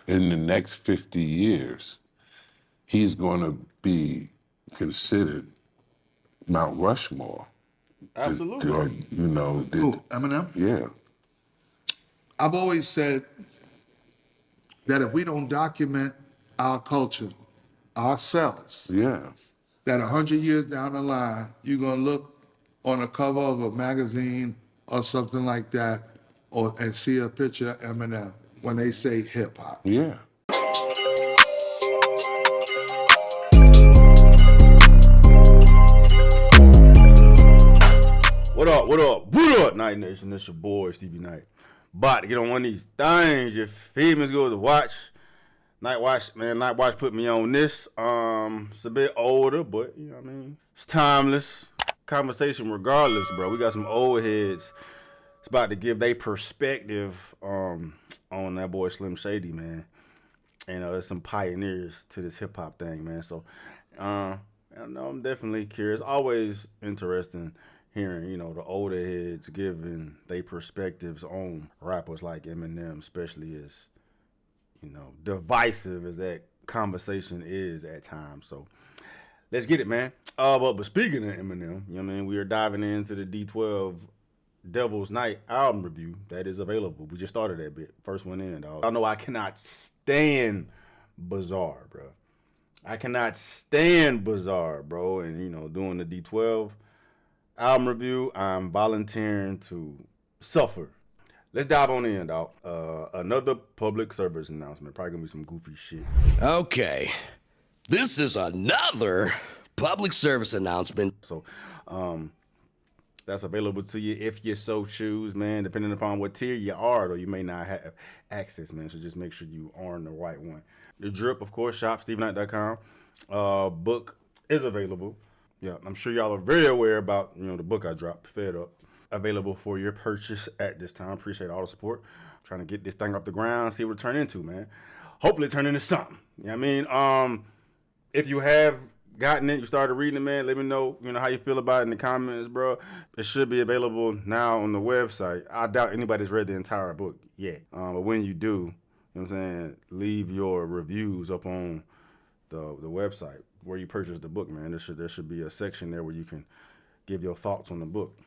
in the next 50 years, he's going to be considered Mount Rushmore. Absolutely. You know, Who, Eminem? yeah. I've always said that if we don't document our culture ourselves, Yeah. that 100 years down the line, you're gonna look on a cover of a magazine or something like that, and see a picture of Eminem when they say hip hop. Yeah. What up, what up, what up, Night Nation? This your boy, Stevie Knight. About to get on one of these things, you feel me? Let's go to watch. Night Watch, man, Night Watch put me on this. It's a bit older, but, you know what I mean? It's timeless. Conversation regardless, bro. We got some old heads. It's about to give their perspective on that boy Slim Shady, man. And there's some pioneers to this hip-hop thing, man. So, I know I'm definitely curious. Always interesting hearing, you know, the older heads giving their perspectives on rappers like Eminem, especially as, you know, divisive as that conversation is at times. So let's get it, man. But speaking of Eminem, you know what I mean, we are diving into the D12 Devil's Night album review that is available. We just started that bit. First one in, dog. I know I cannot stand Bizarre, bro. I cannot stand Bizarre, bro. And, you know, doing the D12 album review, I'm volunteering to suffer. Let's dive on in, dog. Another public service announcement. Probably gonna be some goofy shit. Okay, this is another public service announcement. So, that's available to you if you so choose, man. Depending upon what tier you are, though, you may not have access, man. So just make sure you are on the right one. The Drip, of course, shop, StevieKnight.com. Book is available. Yeah, I'm sure y'all are very aware about, you know, the book I dropped, Fed Up. Available for your purchase at this time. Appreciate all the support. Trying to get this thing off the ground, see what it turn into, man. Hopefully it turn into something. You know what I mean? If you have gotten it, you started reading it, man, let me know, you know, how you feel about it in the comments, bro. It should be available now on the website. I doubt anybody's read the entire book yet. But when you do, you know what I'm saying, leave your reviews up on the website where you purchased the book, man. There should be a section there where you can give your thoughts on the book.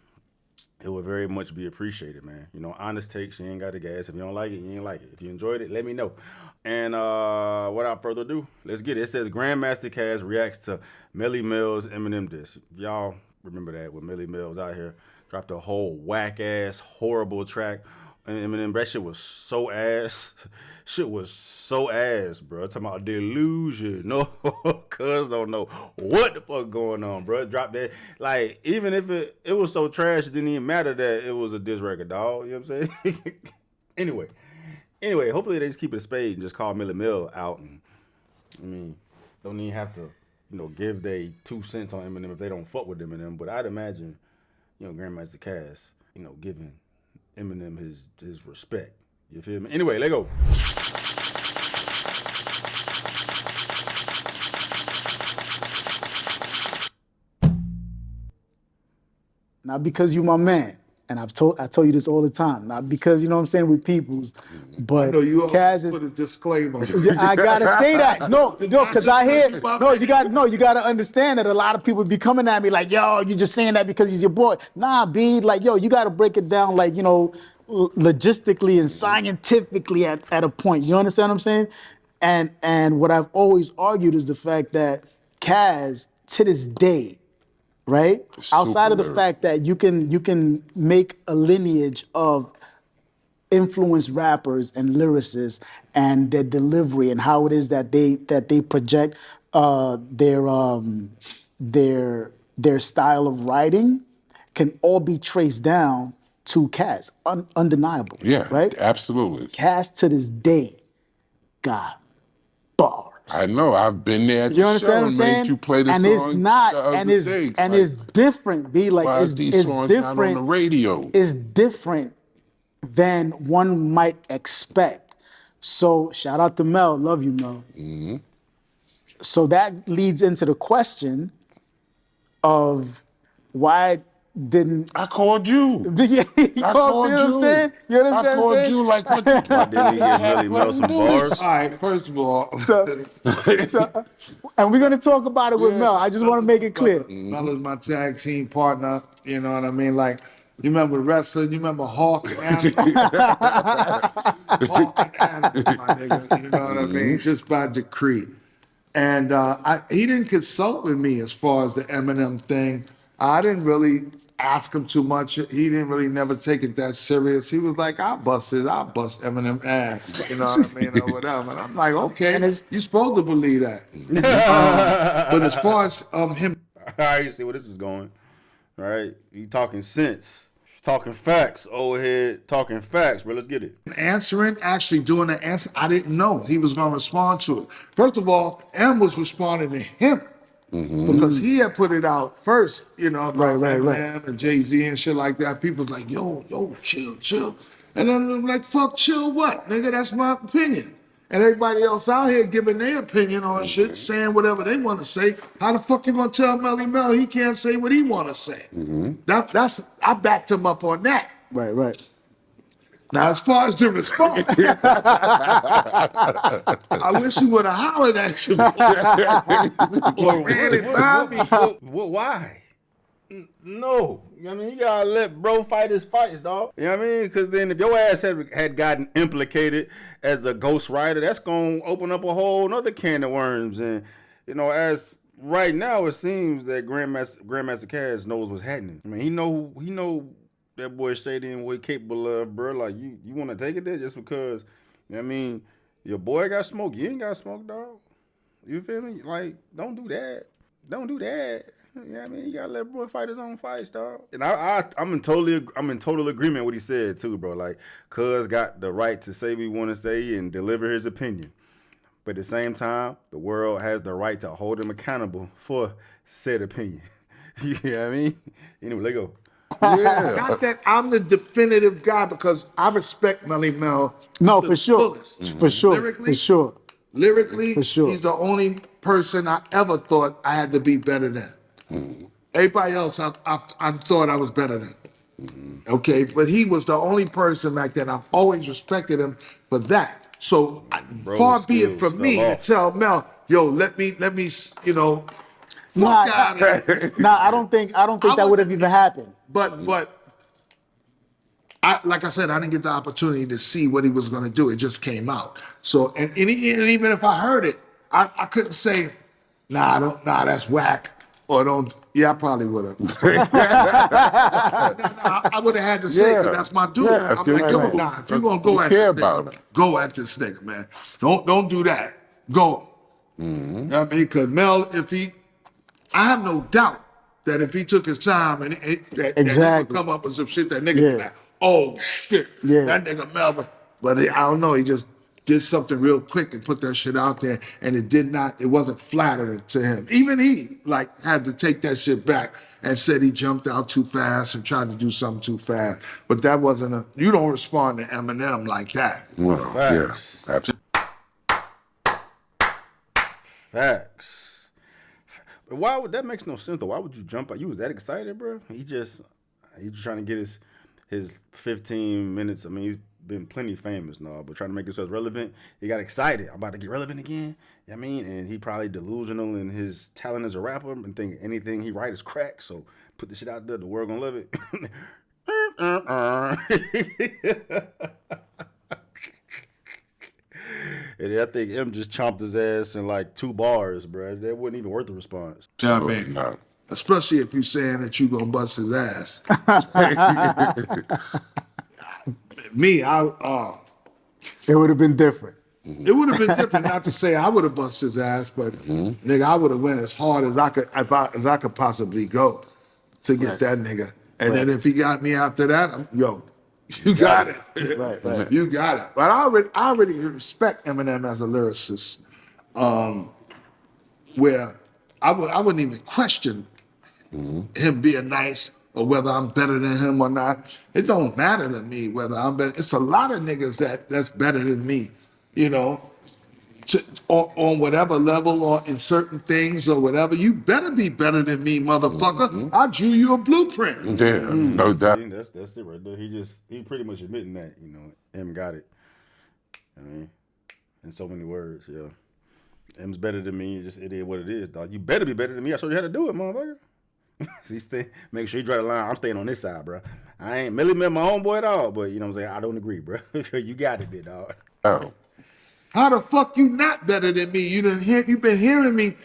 It would very much be appreciated, man. You know, honest takes, you ain't got the gas. If you don't like it, you ain't like it. If you enjoyed it, let me know. And without further ado, let's get it. It says Grandmaster Caz reacts to Melle Mel's Eminem diss. Y'all remember that when Melle Mel was out here, dropped a whole whack-ass, horrible track. And Eminem, that shit was so ass. Shit was so ass, bro. Talking about delusion. No, cuz don't know what the fuck going on, bro. Drop that. Like, even if it was so trash, it didn't even matter that it was a diss record, dog. You know what I'm saying? Anyway, hopefully they just keep it a spade and just call Melle Mel out. And, I mean, don't even have to, you know, give they 2 cents on Eminem if they don't fuck with Eminem. But I'd imagine, you know, Grandmaster Caz, you know, giving Eminem his respect. You feel me? Anyway, let go. Not because you my man, and I tell you this all the time. Not because, you know what I'm saying, we peoples, but No, you Caz is. put a disclaimer. I gotta say that. No, because I hear. You gotta understand that a lot of people be coming at me like, yo, you just saying that because he's your boy. Nah, B, like, yo, you gotta break it down, like, you know, logistically and scientifically at a point. You understand what I'm saying? And what I've always argued is the fact that Caz, to this day, right? Outside of the fact that you can make a lineage of influenced rappers and lyricists and their delivery and how it is that they project their style of writing can all be traced down to Caz, undeniable. Yeah, right? absolutely. Caz to this day got bars. I know. I've been there at You the understand show what I'm and saying? made you play the and song it's not, the other and it's day. and Like, it's different. Be like why it's is these it's songs different. not on the radio? It's different than one might expect. So shout out to Mel, love you, Mel. Mm-hmm. So that leads into the question of why didn't. I called you. Yeah, you I know called what I'm you. saying? You I understand what I'm called saying? you like, what the Why didn't he give Melle Mel some bars? All right, first of all, So, and we're gonna talk about it with Yeah. Mel. I just want to make it clear. Mel is my tag team partner. You know what I mean? Like, you remember wrestling? You remember Hawk and Animal? Hawk and Animal, my nigga. You know what I mean? Just by decree. And he didn't consult with me as far as the Eminem thing. I didn't really ask him too much. He didn't really never take it that serious. He was like, I'll bust Eminem ass, you know what I mean, or whatever. And I'm like, okay, And it's- you're supposed to believe that. But as far as him All right, you see where this is going. All right, you talking sense. Talking facts, old head, talking facts, bro. Let's get it. answering, actually doing the answer, I didn't know he was going to respond to it. First of all, M was responding to him because he had put it out first, you know, about Right. Eminem and Jay-Z and shit like that. People was like, yo, chill. And then I'm like, fuck, chill what? Nigga, that's my opinion. And everybody else out here giving their opinion on shit, saying whatever they want to say. How the fuck you gonna tell Melle Mel he can't say what he want to say? That's I backed him up on that. Right. Now, as far as the response, I wish you would have hollered at you or ran it by me. Why? No. You know what I mean? You gotta let bro fight his fights, dog. You know what I mean? Because then if your ass had gotten implicated as a ghostwriter, that's gonna open up a whole nother can of worms. And, you know, as right now, it seems that Grandmaster Caz knows what's happening. I mean, he know that boy straight in what he capable of, bro. Like, you want to take it there just because, you know what I mean, your boy got smoke. You ain't got smoke, dog. You feel me? Like, don't do that. Don't do that. You know what I mean? You gotta let boy fight his own fights, dog. And I'm in total agreement with what he said too, bro. Like, Cuz got the right to say what he want to say and deliver his opinion. But at the same time, the world has the right to hold him accountable for said opinion. You know what I mean? Anyway, let go. Yeah. Not that I'm the definitive guy because I respect Melle Mel. No, to for the sure. fullest. For sure. Lyrically, For sure. Lyrically, For sure. he's the only person I ever thought I had to be better than. Everybody else, I thought I was better than. Okay, but he was the only person back then. I've always respected him for that. So far be it skills from me fell to off. tell Mel, yo, let me, you know, Nah, fuck out of here. I don't think that would have even happened. But like I said, I didn't get the opportunity to see what he was going to do. It just came out. So and even if I heard it, I couldn't say, nah, that's whack. Or don't. Yeah, I probably would have. I would have had to say because Yeah. that's my dude. Yeah, that's I'm your like, yo, dude. nah, if you're gonna go You at care this about nigga, him. go at this nigga, man. Don't do that. Go. You know what I mean? Because Mel, I have no doubt that if he took his time that he would Exactly. come up with some shit that nigga Yeah. be like, oh shit, Yeah. that nigga Mel. But I don't know, he just did something real quick and put that shit out there, and it wasn't flattering to him. Even he had to take that shit back and said he jumped out too fast and tried to do something too fast. But that wasn't you don't respond to Eminem like that. Well, yeah, Facts. absolutely. Facts. But why would that makes no sense though? Why would you jump out? You was that excited, bro? He's just trying to get his 15 minutes. I mean, he's been plenty famous now, but trying to make himself relevant. He got excited. I'm about to get relevant again. You know what I mean? And he probably delusional in his talent as a rapper and think anything he write is crack. So put the shit out there, the world gonna love it. And I think M just chomped his ass in like 2 bars, bro. That wasn't even worth the response. You know what I mean? Not. Especially if you're saying that you gonna bust his ass. Me, It would have been different. it would have been different. Not to say I would have bust his ass, but nigga, I would have went as hard as I could possibly go to get that nigga. And then if he got me after that, you got it. Right. You got it. But I already respect Eminem as a lyricist, where I wouldn't even question him being nice or whether I'm better than him or not. It don't matter to me whether I'm better. It's a lot of niggas that's better than me, you know. on whatever level or in certain things or whatever, you better be better than me, motherfucker. I drew you a blueprint. Yeah, no doubt. See, that's it right there. He pretty much admitting that, you know, M got it. I mean, in so many words, yeah. M's better than me. Just it is what it is, dog. You better be better than me. I showed you how to do it, motherfucker. Make sure you draw the line. I'm staying on this side, bro. I ain't Melle Mel my homeboy at all, but you know what I'm saying? I don't agree, bro. You got it, big dog. Oh. How the fuck you not better than me? You've been hearing me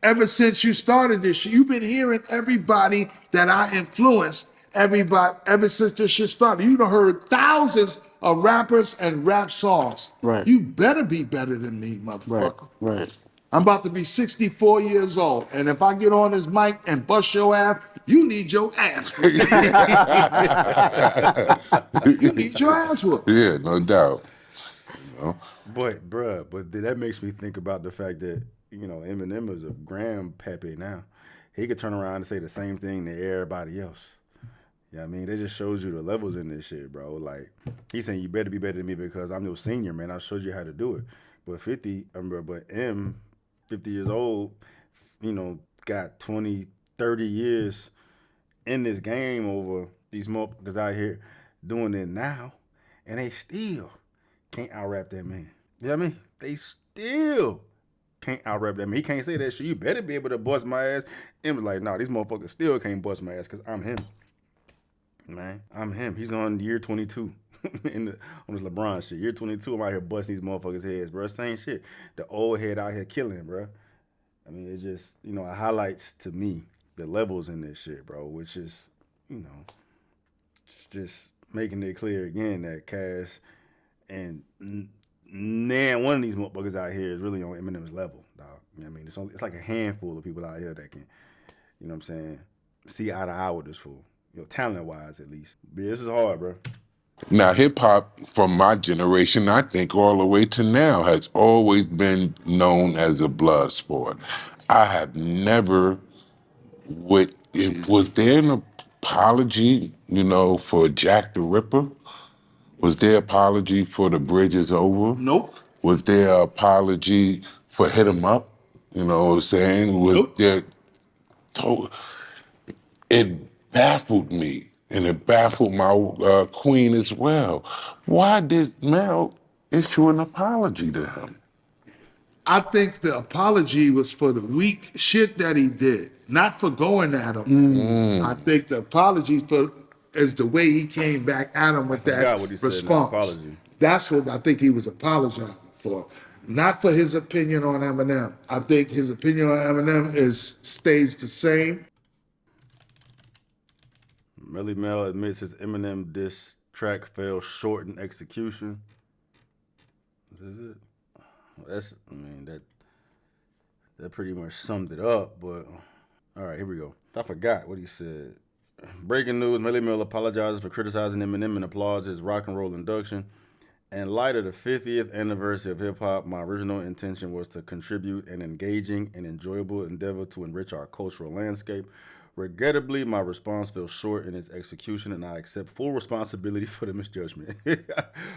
ever since you started this shit. You've been hearing everybody that I influenced, everybody ever since this shit started. You done heard thousands of rappers and rap songs. Right. You better be better than me, motherfucker. Right. I'm about to be 64 years old, and if I get on this mic and bust your ass, you need your ass whooped. You need your ass whooped. Yeah, no doubt. You know? But that makes me think about the fact that, you know, Eminem is a grandpappy now. He could turn around and say the same thing to everybody else. Yeah, I mean, that just shows you the levels in this shit, bro. Like, he's saying you better be better than me because I'm your senior, man. I showed you how to do it. But 50 years old, you know, got 20, 30 years in this game over these motherfuckers out here doing it now, and they still can't out-rap that man. You know what I mean? They still can't out-rap that man. He can't say that shit. You better be able to bust my ass. And was like, nah, these motherfuckers still can't bust my ass because I'm him. Man, I'm him. He's on year 22 on this LeBron shit. Year 22, I'm out here busting these motherfuckers' heads, bro. Same shit. The old head out here killing, bro. I mean, it just, you know, it highlights to me the levels in this shit, bro, which is, you know, just making it clear again that Caz and one of these motherfuckers out here is really on Eminem's level, dog. You know what I mean? It's like a handful of people out here that can, you know what I'm saying, see eye to eye with this fool. You know, talent-wise, at least. But yeah, this is hard, bro. Now, hip hop from my generation, I think all the way to now, has always been known as a blood sport. I have never, was there an apology, you know, for Jack the Ripper? Was there apology for The Bridge Is Over? Nope. Was there an apology for Hit 'Em Up? You know what I'm saying? Was Nope. there? It baffled me, and it baffled my queen as well. Why did Mel issue an apology to him? I think the apology was for the weak shit that he did, not for going at him. I think the apology is the way he came back at him with that what he said in the response. apology. That's what I think he was apologizing for, not for his opinion on Eminem. I think his opinion on Eminem stays the same. Melle Mel admits his Eminem diss track fell short in execution. This is it. That pretty much summed it up, but all right, here we go. I forgot what he said. Breaking news, Melle Mel apologizes for criticizing Eminem and applauds his rock and roll induction. In light of the 50th anniversary of hip-hop, my original intention was to contribute an engaging and enjoyable endeavor to enrich our cultural landscape. Regrettably, my response fell short in its execution, and I accept full responsibility for the misjudgment.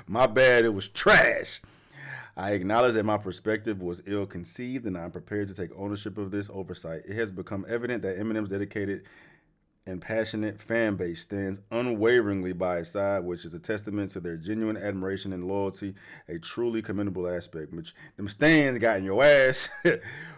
My bad, it was trash. I acknowledge that my perspective was ill-conceived, and I'm prepared to take ownership of this oversight. It has become evident that Eminem's dedicated and passionate fan base stands unwaveringly by his side, which is a testament to their genuine admiration and loyalty, a truly commendable aspect. Which them stands got in your ass.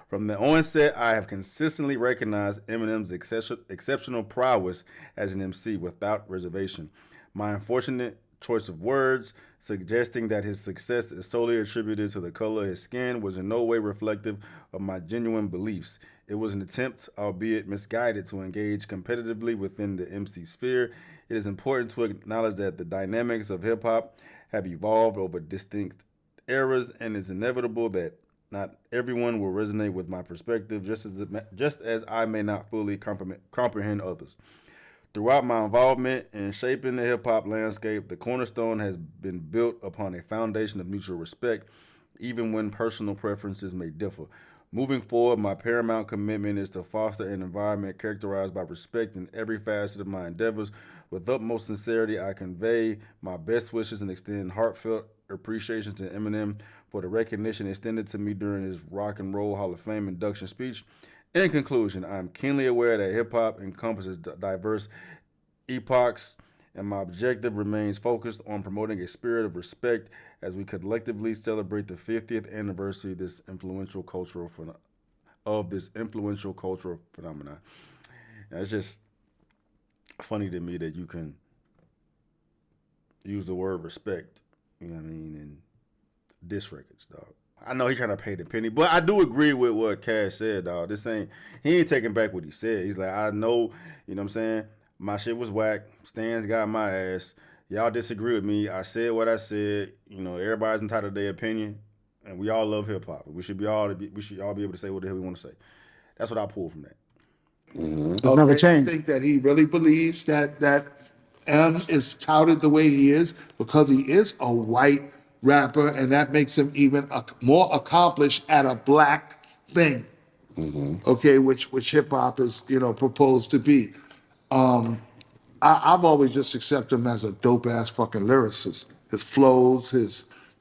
From the onset, I have consistently recognized Eminem's exceptional prowess as an MC without reservation. My unfortunate choice of words, suggesting that his success is solely attributed to the color of his skin, was in no way reflective of my genuine beliefs. It was an attempt, albeit misguided, to engage competitively within the MC sphere. It is important to acknowledge that the dynamics of hip-hop have evolved over distinct eras, and it's inevitable that not everyone will resonate with my perspective, just as I may not fully comprehend others. Throughout my involvement in shaping the hip-hop landscape, the cornerstone has been built upon a foundation of mutual respect, even when personal preferences may differ. Moving forward, my paramount commitment is to foster an environment characterized by respect in every facet of my endeavors. With utmost sincerity, I convey my best wishes and extend heartfelt appreciation to Eminem for the recognition extended to me during his Rock and Roll Hall of Fame induction speech. In conclusion, I am keenly aware that hip hop encompasses diverse epochs, and my objective remains focused on promoting a spirit of respect as we collectively celebrate the 50th anniversary of this influential cultural phenomenon. And it's just funny to me that you can use the word respect, you know what I mean, and diss records, dog. I know he trying to pay the penny, but I do agree with what Caz said, dog. He ain't taking back what he said. He's like, I know, you know what I'm saying? My shit was whack. Stans got my ass. Y'all disagree with me. I said what I said. You know, everybody's entitled to their opinion, and we all love hip hop. We should all be able to say what the hell we want to say. That's what I pull from that. It's never I changed. think that he really believes that M is touted the way he is because he is a white rapper, and that makes him even more accomplished at a black thing. Okay, which hip hop is proposed to be. I've always just accepted him as a dope ass fucking lyricist. His flows,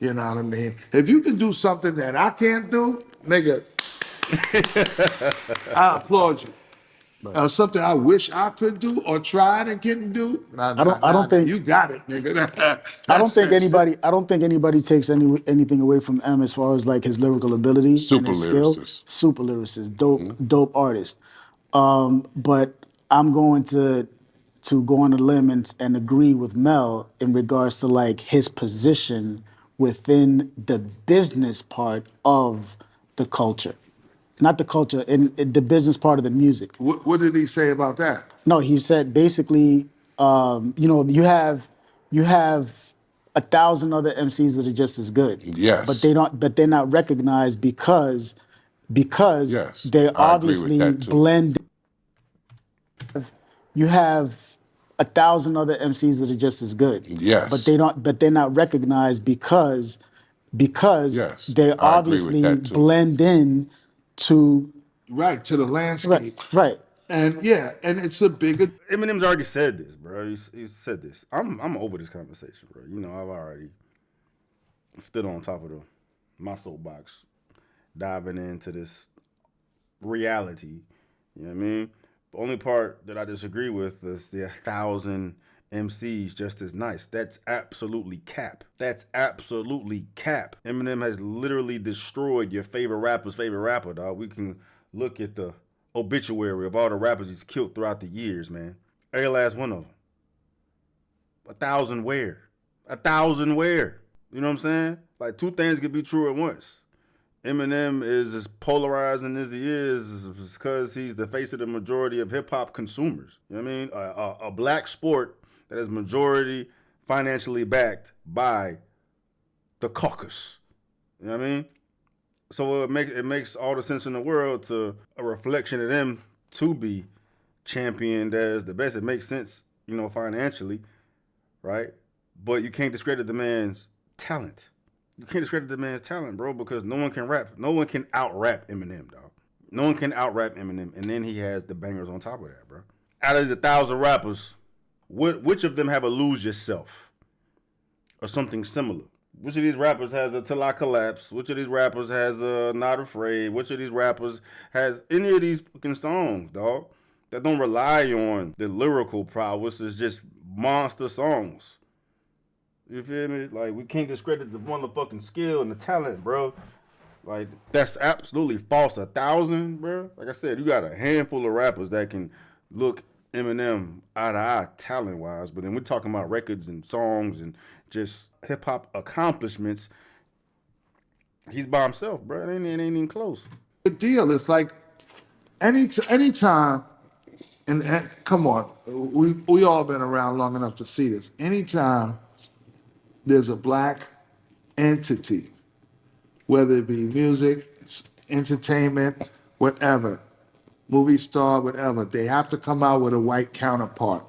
you know what I mean. If you can do something that I can't do, nigga, I applaud you. Something I wish I could do or tried and couldn't do. I don't think you got it, nigga. I don't think anybody takes anything away from M as far as like his lyrical ability and Super his skill. lyricist. Super lyricist, dope artist. But I'm going to go on a limb and agree with Mel in regards to like his position within the business part of the culture. Not the culture, in the business part of the music. What did he say about that? No, he said basically, you have 1,000 other MCs that are just as good. Yes. But they're not recognized because Yes, they I agree with obviously that too. blend. You have 1,000 other MCs that are just as good. Yes. But they're not recognized because Yes, they I agree with obviously that too. blend in to Right, to the landscape. right. And yeah, and it's a bigger. Eminem's already said this, bro. He said this. I'm over this conversation, bro. You know, I've already stood on top of my soapbox, diving into this reality. You know what I mean? The only part that I disagree with is the 1,000 MCs just as nice. That's absolutely cap. That's absolutely cap. Eminem has literally destroyed your favorite rapper's favorite rapper, dog. We can look at the obituary of all the rappers he's killed throughout the years, man. Every last one of them. 1,000 where? 1,000 where? You know what I'm saying? Like, two things could be true at once. Eminem is as polarizing as he is because he's the face of the majority of hip-hop consumers. You know what I mean? A black sport that is majority financially backed by the caucus. You know what I mean? So it makes all the sense in the world to a reflection of them to be championed as the best. It makes sense, financially, right? But you can't discredit the man's talent. You can't discredit the man's talent, bro, because no one can rap. No one can out-rap Eminem, dog. No one can out-rap Eminem, and then he has the bangers on top of that, bro. Out of these 1,000 rappers, which of them have a Lose Yourself or something similar? Which of these rappers has a Till I Collapse? Which of these rappers has a Not Afraid? Which of these rappers has any of these fucking songs, dog, that don't rely on the lyrical prowess? It's just monster songs. You feel me? Like, we can't discredit the motherfucking skill and the talent, bro. Like, that's absolutely false. 1,000, bro. Like I said, you got a handful of rappers that can look Eminem eye to eye talent-wise, but then we're talking about records and songs and just hip-hop accomplishments. He's by himself, bro. It ain't even close. The deal. It's like anytime, and come on, we all been around long enough to see this. Anytime there's a black entity, whether it be music, it's entertainment, whatever, movie star, whatever, they have to come out with a white counterpart.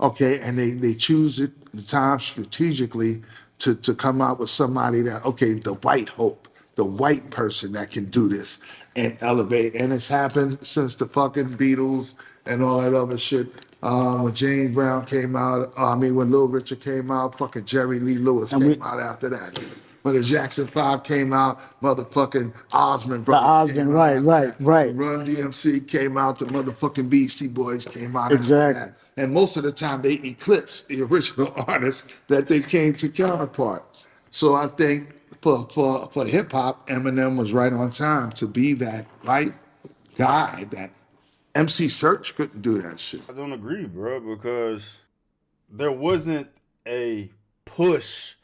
Okay, and they choose the time strategically to come out with somebody that, okay, the white hope, the white person that can do this and elevate. And it's happened since the fucking Beatles and all that other shit. When James Brown came out, when Little Richard came out, fucking Jerry Lee Lewis came out after that. When the Jackson 5 came out, motherfucking Osmond The brothers Osmond, came out right, after right, that. right. When Run DMC came out, the motherfucking Beastie Boys came out Exactly. after that. And most of the time they eclipsed the original artists that they came to counterpart. So I think for hip hop, Eminem was right on time to be that right guy that MC Search couldn't do that shit. I don't agree, bro, because there wasn't a push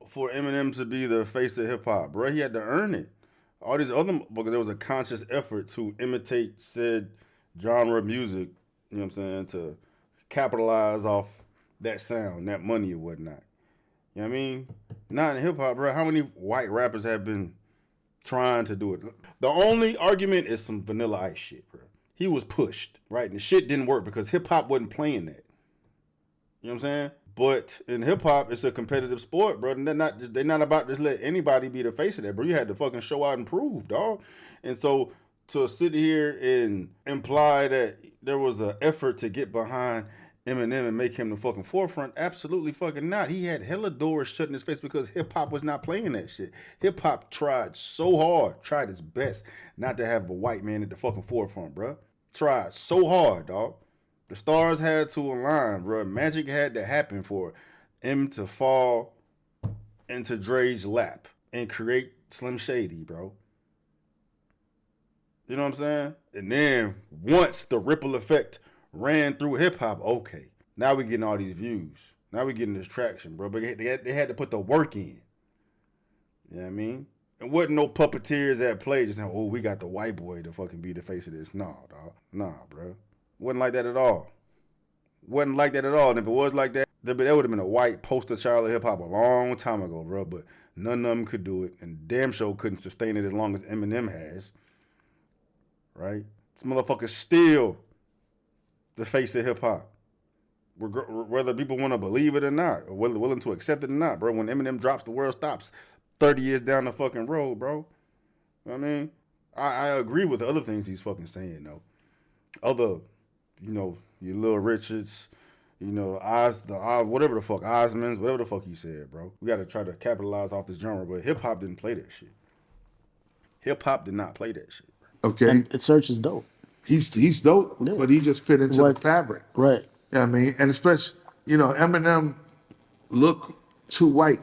for Eminem to be the face of hip hop, bro. He had to earn it. All these other, because there was a conscious effort to imitate said genre of music, you know what I'm saying, to capitalize off that sound, that money or whatnot. You know what I mean? Not in hip hop, bro. How many white rappers have been trying to do it? The only argument is some Vanilla Ice shit, bro. He was pushed, right? And the shit didn't work because hip hop wasn't playing that. You know what I'm saying? But in hip hop, it's a competitive sport, bro. And they're not about to just let anybody be the face of that, bro. You had to fucking show out and prove, dog. And so to sit here and imply that there was an effort to get behind Eminem and make him the fucking forefront, absolutely fucking not. He had hella doors shut in his face because hip hop was not playing that shit. Hip hop tried so hard, tried its best not to have a white man at the fucking forefront, bro. Tried so hard, dog. The stars had to align, bro. Magic had to happen for him to fall into Dre's lap and create Slim Shady, bro. You know what I'm saying? And then once the ripple effect ran through hip hop, okay, now we getting all these views. Now we getting this traction, bro. But they had to put the work in. You know what I mean? And wasn't no puppeteers at play just saying, oh, we got the white boy to fucking be the face of this. Nah, dog. Nah, bro. Wasn't like that at all. Wasn't like that at all. And if it was like that, there would have been a white poster child of hip hop a long time ago, bro. But none of them could do it. And damn sure couldn't sustain it as long as Eminem has. Right? This motherfucker's still the face of hip hop. Whether people want to believe it or not, or whether willing to accept it or not, bro. When Eminem drops, the world stops 30 years down the fucking road, bro. You know what I mean? I agree with the other things he's fucking saying, though. Other, your Little Richards, whatever the fuck, Osmonds, whatever the fuck you said, bro. We got to try to capitalize off this genre, but hip hop didn't play that shit. Hip hop did not play that shit, bro. Okay. And Search is dope. He's dope, Yeah. but he just fit into Right. the fabric. Right. You know what I mean? And especially, Eminem looked too white.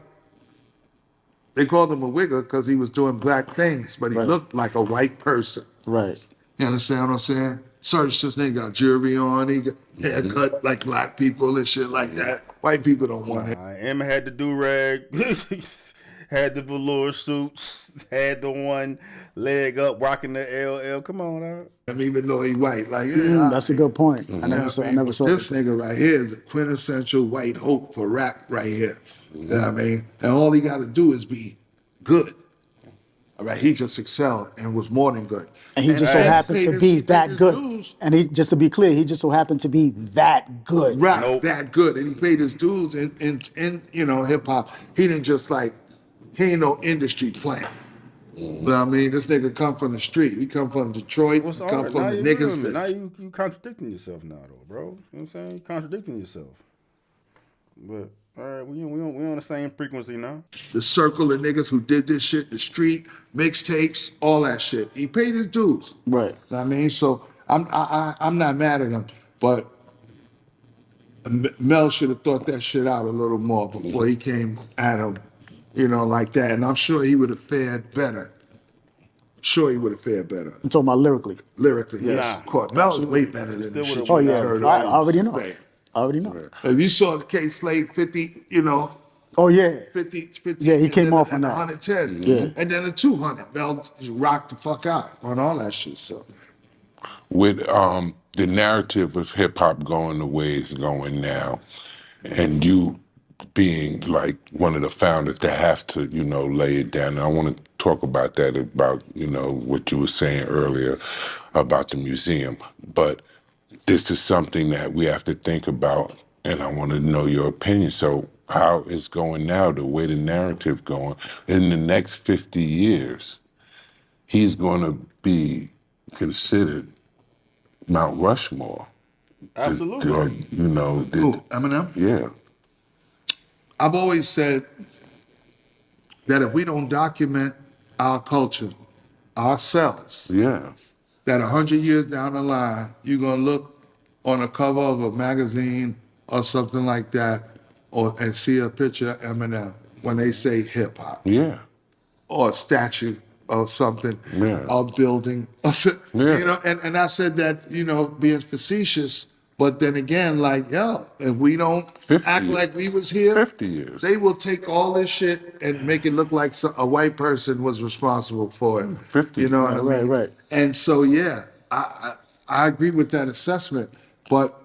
They called him a wigger because he was doing black things, but he looked like a white person. Right. You understand what I'm saying? Search this nigga got jewelry on, he got haircut like black people and shit like that. White people don't want it. Em had the do-rag, had the velour suits, had the one leg up, rocking the LL. Come on, dog. I mean, even though he white, like, That's a good point. I never saw this nigga right here is a quintessential white hope for rap right here. You know what I mean? And all he got to do is be good. All right, he just excelled and was more than good. And he just so happened to be that good. And he, just to be clear, he just so happened to be that good. Right, that good. And he paid his dues in hip hop. He didn't just he ain't no industry plant. You know what I mean? This nigga come from the street. He come from Detroit. What's He all come right? from Now the you niggas. now you contradicting yourself now, though, bro. You know what I'm saying? You contradicting yourself. But all right, we on the same frequency now. The circle of niggas who did this shit, the street, mixtapes, all that shit. He paid his dues. Right. You know what I mean? So I'm not mad at him, but Mel should have thought that shit out a little more before he came at him, like that. And I'm sure he would have fared better. Sure, he would have fared better. I'm talking about lyrically. Lyrically, yes, of course. Mel's way better than the shit. Oh, yeah. heard. I already know. I already know. If you saw the K Slade 50, Oh, yeah. 50, Yeah, he and came then off the on that. 110. Yeah. And then the 200. Mel just rocked the fuck out on all that shit. So With the narrative of hip hop going the way it's going now, and you being like one of the founders that have to, lay it down. And I want to talk about that, about, what you were saying earlier about the museum. But this is something that we have to think about, and I want to know your opinion. So how it's going now, the way the narrative going, in the next 50 years, he's going to be considered Mount Rushmore Absolutely. You know, Who, Eminem? yeah, I've always said that if we don't document our culture ourselves, yeah, that 100 years down the line, you're gonna look on a cover of a magazine or something like that, and see a picture of Eminem when they say hip hop, yeah, or a statue or something, yeah, a building, yeah. and I said that, being facetious, but then again, like, yo, if we don't 50 act years. like we was here, 50 years. they will take all this shit and make it look like a white person was responsible for it. 50. You know what I Right, mean? right. And so, yeah, I agree with that assessment, but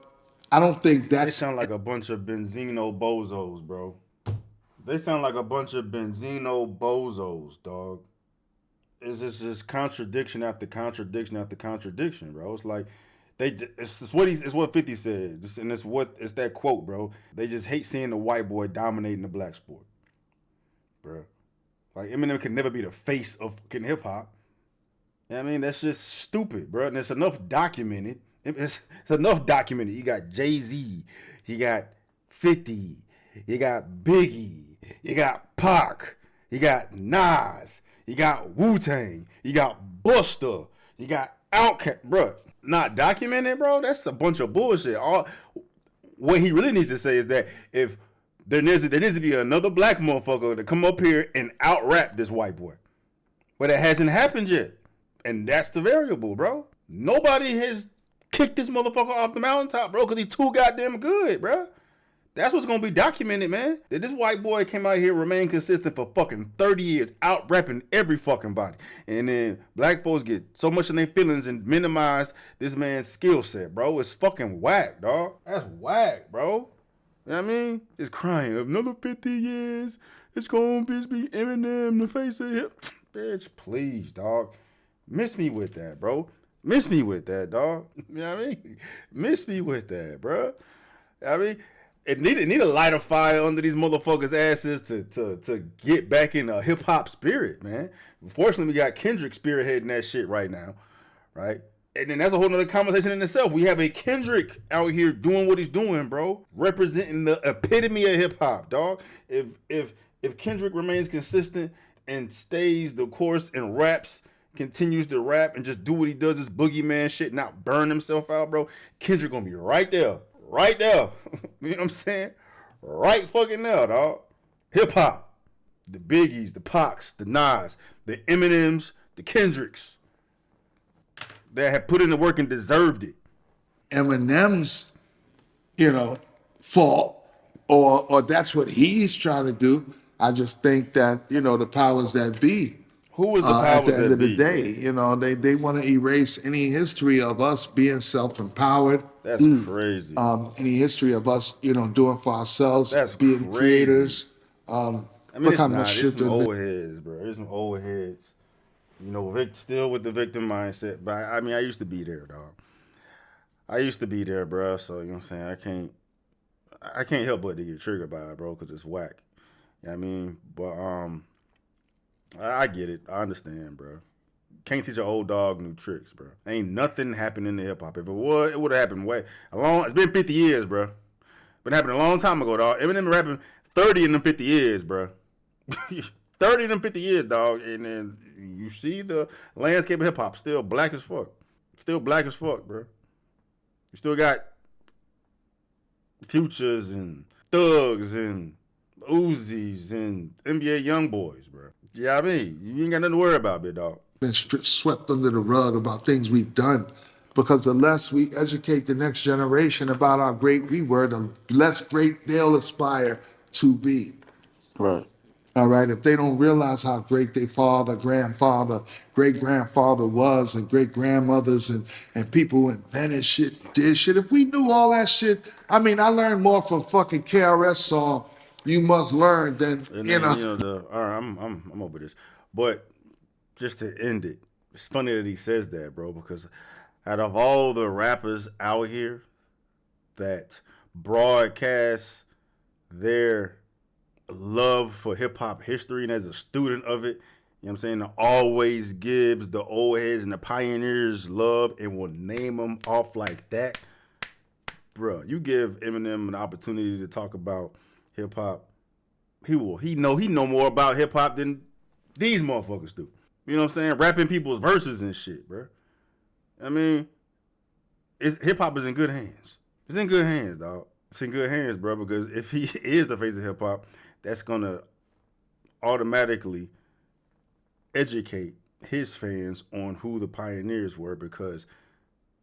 I don't think They that's sound like a bunch of Benzino bozos, bro. They sound like a bunch of Benzino bozos, dog. It's just contradiction after contradiction after contradiction, bro. It's like it's what 50 said, and it's that quote, bro. They just hate seeing the white boy dominating the black sport, bro. Like Eminem can never be the face of fucking hip hop. I mean, that's just stupid, bro. And it's enough documented. It's enough documented. You got Jay-Z, you got 50, you got Biggie, you got Pac, you got Nas, you got Wu-Tang, you got Busta, you got Outkast, bro. Not documented, bro. That's a bunch of bullshit. All what he really needs to say is that if there needs to be another black motherfucker to come up here and out rap this white boy, but it hasn't happened yet. And that's the variable, bro. Nobody has kicked this motherfucker off the mountaintop, bro, because he's too goddamn good, bro. That's what's going to be documented, man. That this white boy came out here, remained consistent for fucking 30 years, out rapping every fucking body. And then black folks get so much in their feelings and minimize this man's skill set, bro. It's fucking whack, dog. That's whack, bro. You know what I mean? Just crying. Another 50 years, it's going to be Eminem, the face of hip. Bitch, please, dog. Miss me with that, bro. Miss me with that, dog. You know what I mean? Miss me with that, bro. I mean, it need a lighter fire under these motherfuckers' asses to get back in a hip hop spirit, man. Fortunately, we got Kendrick spearheading that shit right now, right? And then that's a whole nother conversation in itself. We have a Kendrick out here doing what he's doing, bro, representing the epitome of hip hop, dog. If Kendrick remains consistent and stays the course and raps, continues to rap and just do what he does, this boogeyman shit, not burn himself out, bro, Kendrick gonna be right there. Right there. You know what I'm saying? Right fucking there, dog. Hip hop. The Biggies, the Pacs, the Nas, the Eminems, the Kendricks that have put in the work and deserved it. Eminem's, fault, or that's what he's trying to do. I just think that, the powers that be, Who was the at powers the end that of the be? day, they want to erase any history of us being self-empowered. That's crazy. Any history of us, doing for ourselves, That's being crazy. creators. I mean, Look it's how not. much It's shit some the old heads, bro. It's some old heads. Still with the victim mindset. But I mean, I used to be there, dog. I used to be there, bro. So you know what I'm saying. I can't help but to get triggered by it, bro, because it's whack. You know what I mean? But I get it. I understand, bro. Can't teach an old dog new tricks, bro. Ain't nothing happening in hip hop. If it would, it would have happened it's been 50 years, bro. Been happening a long time ago, dog. Eminem been rapping 30 in them 50 years, bro. 30 in them 50 years, dog. And then you see the landscape of hip hop still black as fuck. Still black as fuck, bro. You still got Futures and Thugs and Uzis and NBA young boys, bro. Yeah, I mean, you ain't got nothing to worry about, big dog. been swept under the rug about things we've done, because the less we educate the next generation about how great we were, the less great they'll aspire to be. Right. All right, if they don't realize how great their father, grandfather, great grandfather was, and great grandmothers, and people who invented shit, did shit. If we knew all that shit, I mean, I learned more from fucking KRS song, "You Must Learn," than And then, all right, I'm over this. But just to end it, it's funny that he says that, bro, because out of all the rappers out here that broadcast their love for hip hop history and as a student of it, you know what I'm saying, always gives the old heads and the pioneers love and will name them off like that, bruh, you give Eminem an opportunity to talk about hip hop, he know more about hip hop than these motherfuckers do. You know what I'm saying? Rapping people's verses and shit, bruh. I mean, hip hop is in good hands. It's in good hands, dog. It's in good hands, bro. Because if he is the face of hip hop, that's gonna automatically educate his fans on who the pioneers were. Because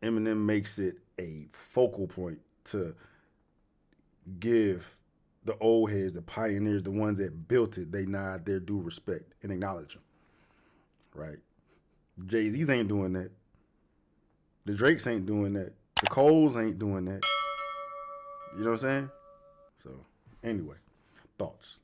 Eminem makes it a focal point to give the old heads, the pioneers, the ones that built it, they nod their due respect and acknowledge them. Right? Jay-Z's ain't doing that. The Drakes ain't doing that. The Coles ain't doing that. You know what I'm saying? So, anyway, thoughts.